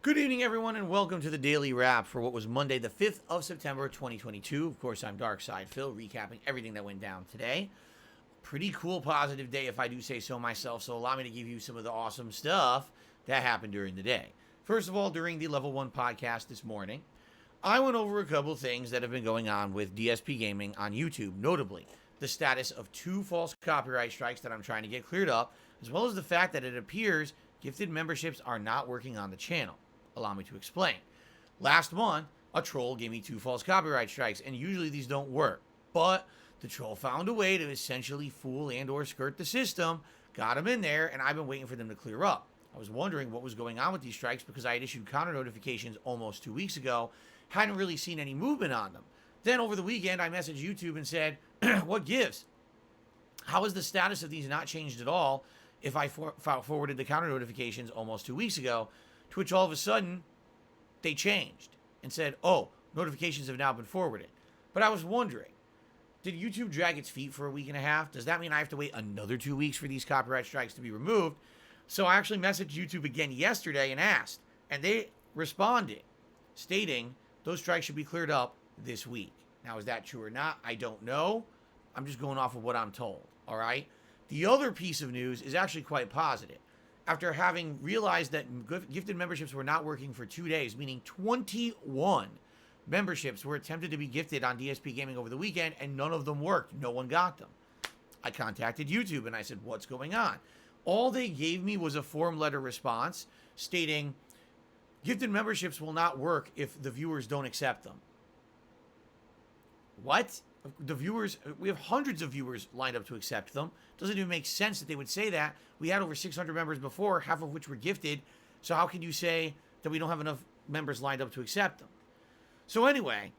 Good evening, everyone, and welcome to the Daily Wrap for what was Monday, the 5th of September, 2022. Of course, I'm Darkside Phil, recapping everything that went down today. Pretty cool, positive day, if I do say so myself, so allow me to give you some of the awesome stuff that happened during the day. First of all, during the Level 1 podcast this morning, I went over a couple things that have been going on with DSPGaming on YouTube, notably the status of 2 false copyright strikes that I'm trying to get cleared up, as well as the fact that it appears gifted memberships are not working on the channel. Allow me to explain. Last month, a troll gave me 2 false copyright strikes, and usually these don't work. But the troll found a way to essentially fool and or skirt the system, got them in there, and I've been waiting for them to clear up. I was wondering what was going on with these strikes because I had issued counter notifications almost 2 weeks ago, hadn't really seen any movement on them. Then over the weekend, I messaged YouTube and said, what gives? How is the status of these not changed at all if I forwarded the counter notifications almost 2 weeks ago? To which all of a sudden, they changed and said, oh, notifications have now been forwarded. But I was wondering, did YouTube drag its feet for a week and a half? Does that mean I have to wait another 2 weeks for these copyright strikes to be removed? So I actually messaged YouTube again yesterday and asked, and they responded, stating those strikes should be cleared up this week. Now, is that true or not? I don't know. I'm just going off of what I'm told, all right? The other piece of news is actually quite positive. After having realized that gifted memberships were not working for 2 days, meaning 21 memberships were attempted to be gifted on DSPGaming over the weekend, and none of them worked. No one got them. I contacted YouTube and I said, what's going on? All they gave me was a form letter response stating, gifted memberships will not work if the viewers don't accept them. What? The viewers, we have hundreds of viewers lined up to accept them. Doesn't even make sense that they would say that. We had over 600 members before, half of which were gifted. So how can you say that we don't have enough members lined up to accept them? So anyway,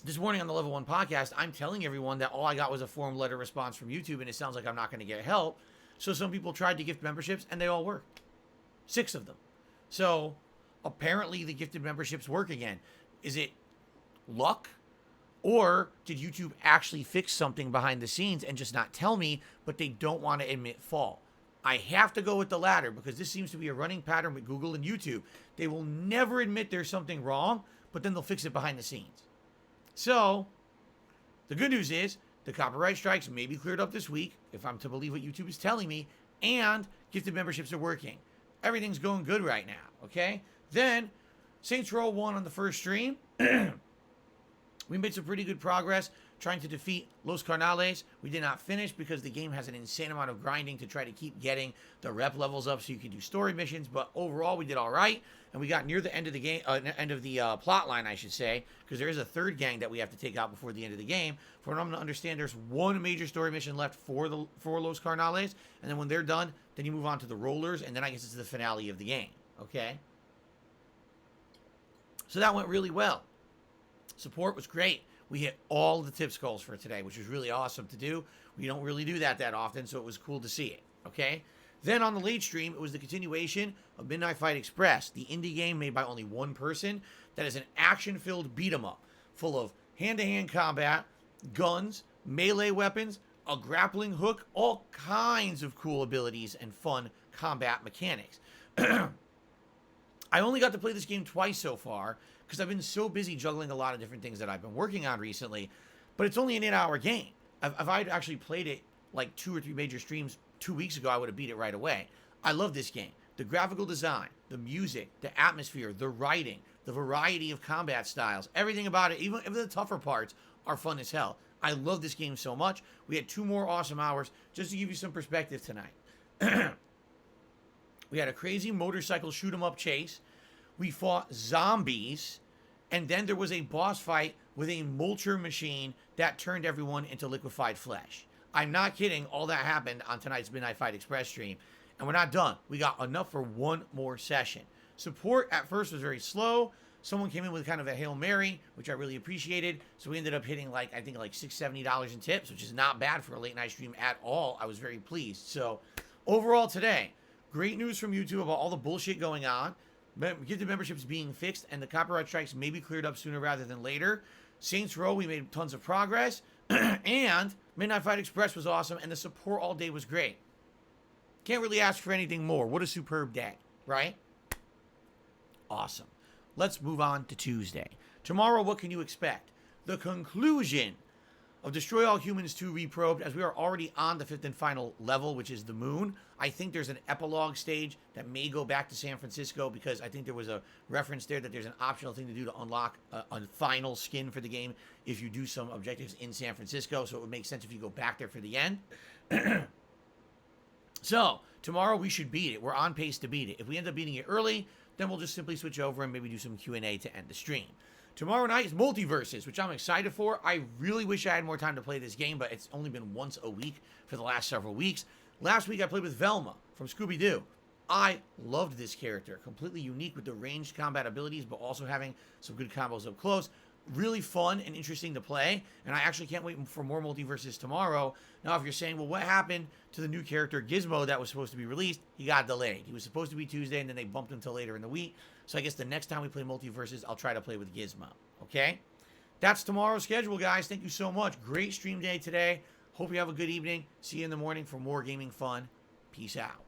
this morning on the Level 1 podcast, I'm telling everyone that all I got was a form letter response from YouTube, and it sounds like I'm not going to get help. So some people tried to gift memberships, and they all worked. 6 of them. So apparently the gifted memberships work again. Is it luck? Or did YouTube actually fix something behind the scenes and just not tell me, but they don't want to admit fault? I have to go with the latter because this seems to be a running pattern with Google and YouTube. They will never admit there's something wrong, but then they'll fix it behind the scenes. So, the good news is the copyright strikes may be cleared up this week, if I'm to believe what YouTube is telling me, and gifted memberships are working. Everything's going good right now, okay? Then, Saints Row won on the first stream. We made some pretty good progress trying to defeat Los Carnales. We did not finish because the game has an insane amount of grinding to try to keep getting the rep levels up so you can do story missions. But overall, we did all right, and we got near the end of the game, end of the plot line, I should say, because there is a third gang that we have to take out before the end of the game. For what I'm to understand, there's one major story mission left for Los Carnales, and then when they're done, then you move on to the rollers, and then I guess it's the finale of the game. Okay, so that went really well. Support was great. We hit all the tip goals for today, which was really awesome to do. We don't really do that often, so it was cool to see it, okay? Then on the late stream, it was the continuation of Midnight Fight Express, the indie game made by only one person that is an action-filled beat-em-up full of hand-to-hand combat, guns, melee weapons, a grappling hook, all kinds of cool abilities and fun combat mechanics. I only got to play this game twice so far because I've been so busy juggling a lot of different things that I've been working on recently, but it's only an 8-hour game. If I'd actually played it like 2 or 3 major streams 2 weeks ago, I would have beat it right away. I love this game. The graphical design, the music, the atmosphere, the writing, the variety of combat styles, everything about it, even the tougher parts, are fun as hell. I love this game so much. We had 2 more awesome hours just to give you some perspective tonight. We had a crazy motorcycle shoot-'em-up chase. We fought zombies, and then there was a boss fight with a mulcher machine that turned everyone into liquefied flesh. I'm not kidding. All that happened on tonight's Midnight Fight Express stream, and we're not done. We got enough for one more session. Support at first was very slow. Someone came in with kind of a Hail Mary, which I really appreciated, so we ended up hitting like $670 in tips, which is not bad for a late night stream at all. I was very pleased. So overall today, great news from YouTube about all the bullshit going on. Gifted memberships being fixed, and the copyright strikes may be cleared up sooner rather than later. Saints Row, we made tons of progress. And Midnight Fight Express was awesome, and the support all day was great. Can't really ask for anything more. What a superb day, right? awesome. Let's move on to Tuesday. Tomorrow, what can you expect? The conclusion of Destroy All Humans 2 Reprobed, as we are already on the 5th and final level, which is the moon. I think there's an epilogue stage that may go back to San Francisco, because I think there was a reference there that there's an optional thing to do to unlock a final skin for the game if you do some objectives in San Francisco, so it would make sense if you go back there for the end. So, tomorrow we should beat it. We're on pace to beat it. If we end up beating it early, then we'll just simply switch over and maybe do some Q&A to end the stream. Tomorrow night is Multiverses, which I'm excited for. I really wish I had more time to play this game, but it's only been once a week for the last several weeks. Last week I played with Velma from Scooby-Doo. I loved this character. Completely unique with the ranged combat abilities, but also having some good combos up close. Really fun and interesting to play, and I actually can't wait for more Multiverses tomorrow. Now, if you're saying, well, what happened to the new character Gizmo that was supposed to be released? He got delayed. He was supposed to be Tuesday, and then they bumped him until later in the week. So I guess the next time we play Multiverses, I'll try to play with Gizmo, okay? That's tomorrow's schedule, guys. Thank you so much. Great stream day today. Hope you have a good evening. See you in the morning for more gaming fun. Peace out.